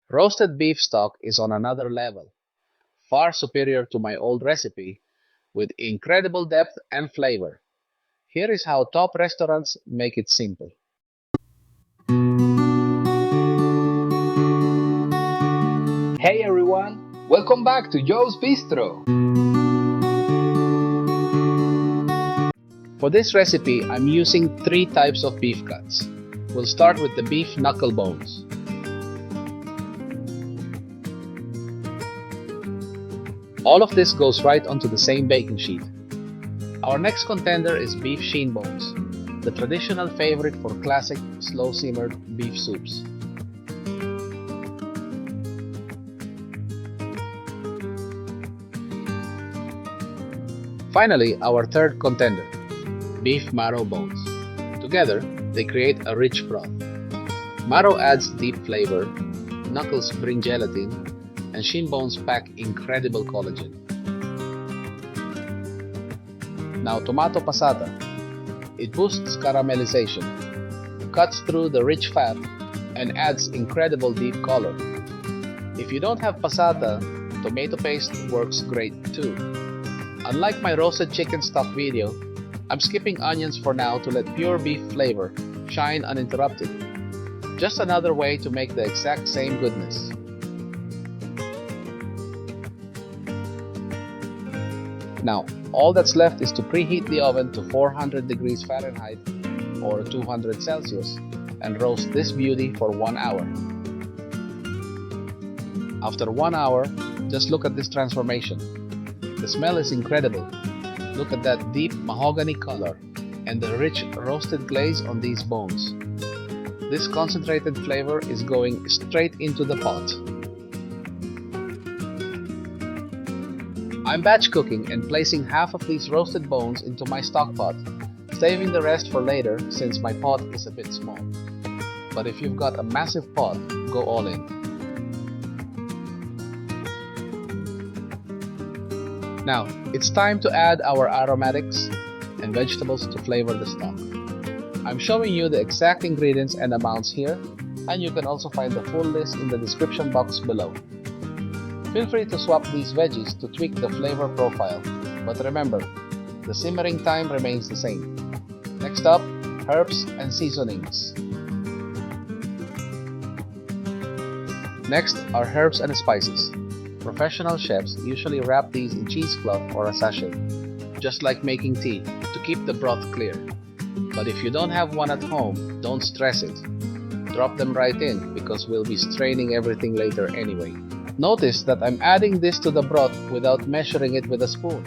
Roasted beef stock is on another level, far superior to my old recipe, with incredible depth and flavor. Here is how top restaurants make it simple. Hey everyone, welcome back to Joe's Bistro. For this recipe, I'm using three types of beef cuts. We'll start with the beef knuckle bones. All of this goes right onto the same baking sheet. Our next contender is beef shin bones, the traditional favorite for classic slow-simmered beef soups. Finally, our third contender, beef marrow bones. Together, they create a rich broth. Marrow adds deep flavor, knuckles bring gelatin, and shin bones pack incredible collagen. Now tomato passata. It boosts caramelization, cuts through the rich fat, and adds incredible deep color. If you don't have passata, tomato paste works great too. Unlike my roasted chicken stock video, I'm skipping onions for now to let pure beef flavor shine uninterrupted. Just another way to make the exact same goodness. Now, all that's left is to preheat the oven to 400 degrees Fahrenheit or 200 Celsius and roast this beauty for 1 hour. After 1 hour, just look at this transformation. The smell is incredible. Look at that deep mahogany color and the rich roasted glaze on these bones. This concentrated flavor is going straight into the pot. I'm batch cooking and placing half of these roasted bones into my stock pot, saving the rest for later since my pot is a bit small. But if you've got a massive pot, go all in. Now, it's time to add our aromatics and vegetables to flavor the stock. I'm showing you the exact ingredients and amounts here, and you can also find the full list in the description box below. Feel free to swap these veggies to tweak the flavor profile, but remember, the simmering time remains the same. Next up, herbs and seasonings. Next are herbs and spices. Professional chefs usually wrap these in cheesecloth or a sachet, just like making tea, to keep the broth clear. But if you don't have one at home, don't stress it. Drop them right in because we'll be straining everything later anyway. Notice that I'm adding this to the broth without measuring it with a spoon.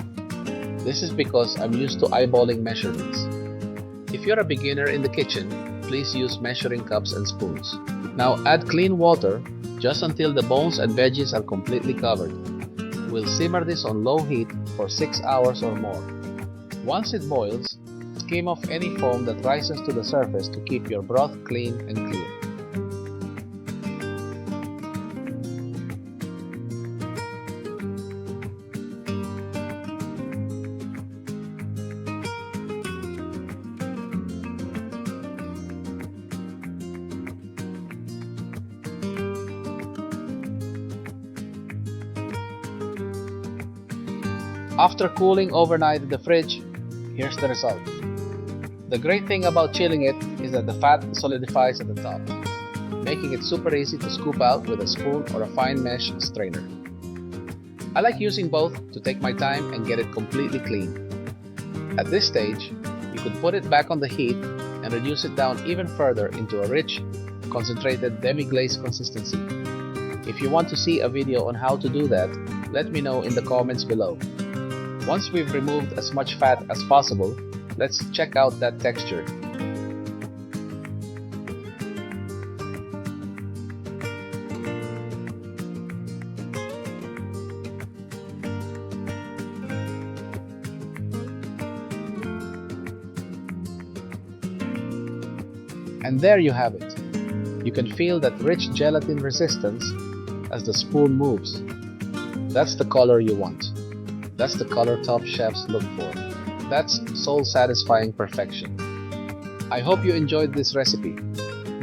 This is because I'm used to eyeballing measurements. If you're a beginner in the kitchen, please use measuring cups and spoons. Now add clean water just until the bones and veggies are completely covered. We'll simmer this on low heat for 6 hours or more. Once it boils, skim off any foam that rises to the surface to keep your broth clean and clear. After cooling overnight in the fridge, here's the result. The great thing about chilling it is that the fat solidifies at the top, making it super easy to scoop out with a spoon or a fine mesh strainer. I like using both to take my time and get it completely clean. At this stage, you could put it back on the heat and reduce it down even further into a rich, concentrated demi-glaze consistency. If you want to see a video on how to do that, let me know in the comments below. Once we've removed as much fat as possible, let's check out that texture. And there you have it. You can feel that rich gelatin resistance as the spoon moves. That's the color you want. That's the color top chefs look for. That's soul-satisfying perfection. I hope you enjoyed this recipe.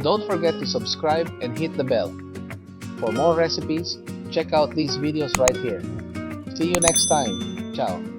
Don't forget to subscribe and hit the bell. For more recipes, check out these videos right here. See you next time. Ciao.